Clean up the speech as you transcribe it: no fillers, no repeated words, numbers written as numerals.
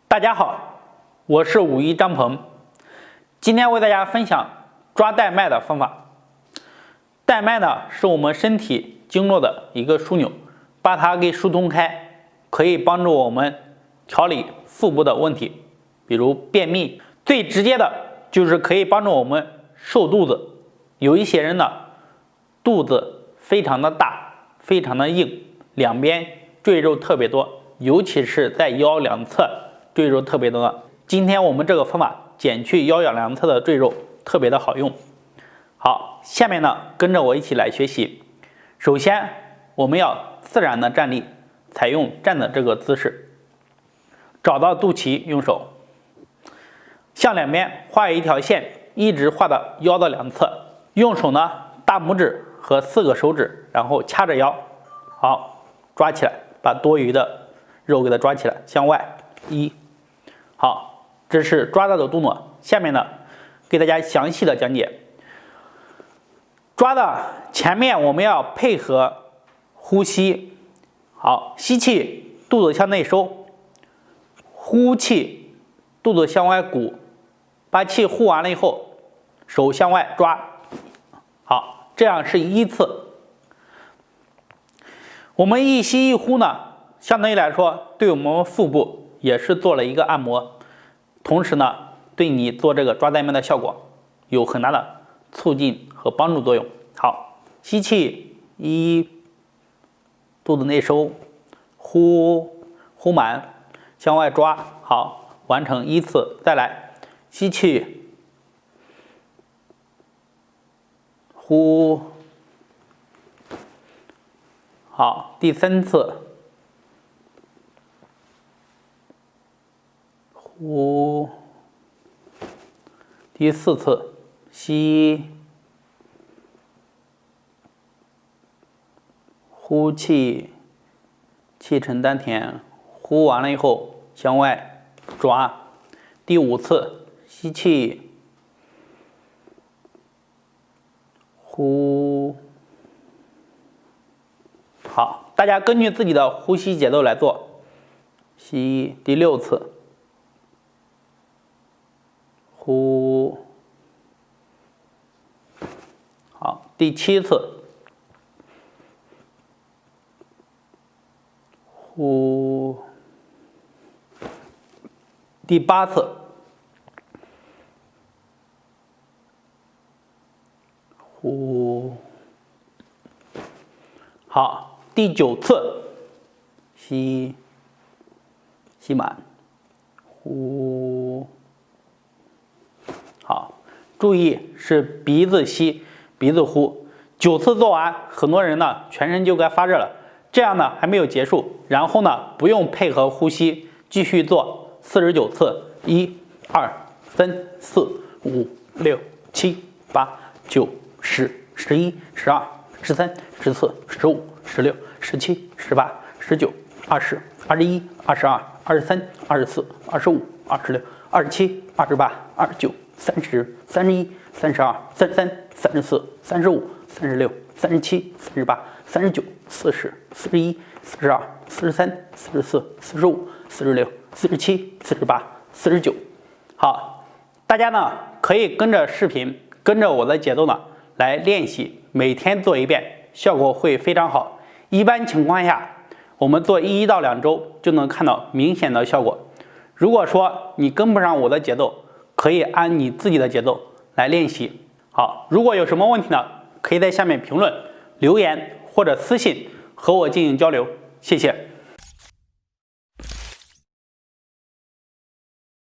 大家好，我是武一张鹏，今天为大家分享抓带脉的方法。带脉呢，是我们身体经络的一个枢纽，把它给疏通开，可以帮助我们调理腹部的问题，比如便秘。最直接的就是可以帮助我们瘦肚子。有一些人呢，肚子非常的大，非常的硬，两边赘肉特别多，尤其是在腰两侧赘肉特别多。今天我们这个方法减去腰两侧的赘肉，特别的好用。好，下面呢跟着我一起来学习。首先我们要自然的站立，采用站的这个姿势，找到肚脐，用手向两边画一条线，一直画到腰的两侧。用手呢，大拇指和4个手指，然后掐着腰，好，抓起来，把多余的肉给它抓起来，向外好，这是抓到的动作。下面呢，给大家详细的讲解。抓的前面我们要配合呼吸，好，吸气，肚子向内收，呼气，肚子向外鼓，把气呼完了以后，手向外抓，好，这样是1次。我们一吸一呼呢，相当于来说，对我们腹部也是做了一个按摩，同时呢，对你做这个抓带脉的效果有很大的促进和帮助作用。好，吸气，1，肚子内收，呼满，向外抓，好，完成1次。再来，吸气，呼，好，第3次，呼，第4次，吸，呼气，气沉丹田，呼完了以后向外抓。第5次，吸气，呼，好，大家根据自己的呼吸节奏来做。吸，第6次，呼，好，第7次，呼，第8次，呼，好，第9次，吸满，呼，好，注意是鼻子吸，鼻子呼。9次做完，很多人呢全身就该发热了。这样呢还没有结束，然后呢不用配合呼吸，继续做49次，1、2、3、4、5、6、7、8、9、10、11、12、13、14、15、16、17、18、19、20、21、22、23、24、25、26、27、28、29、30、31、32、33、34、35、36、37、38、39、40、41、42、43、44、45、46、47、48、49。好，大家呢可以跟着视频，跟着我的节奏呢来练习，每天做1遍，效果会非常好。一般情况下，我们做1到2周就能看到明显的效果。如果说你跟不上我的节奏，可以按你自己的节奏来练习。好，如果有什么问题呢，可以在下面评论、留言或者私信和我进行交流。谢谢。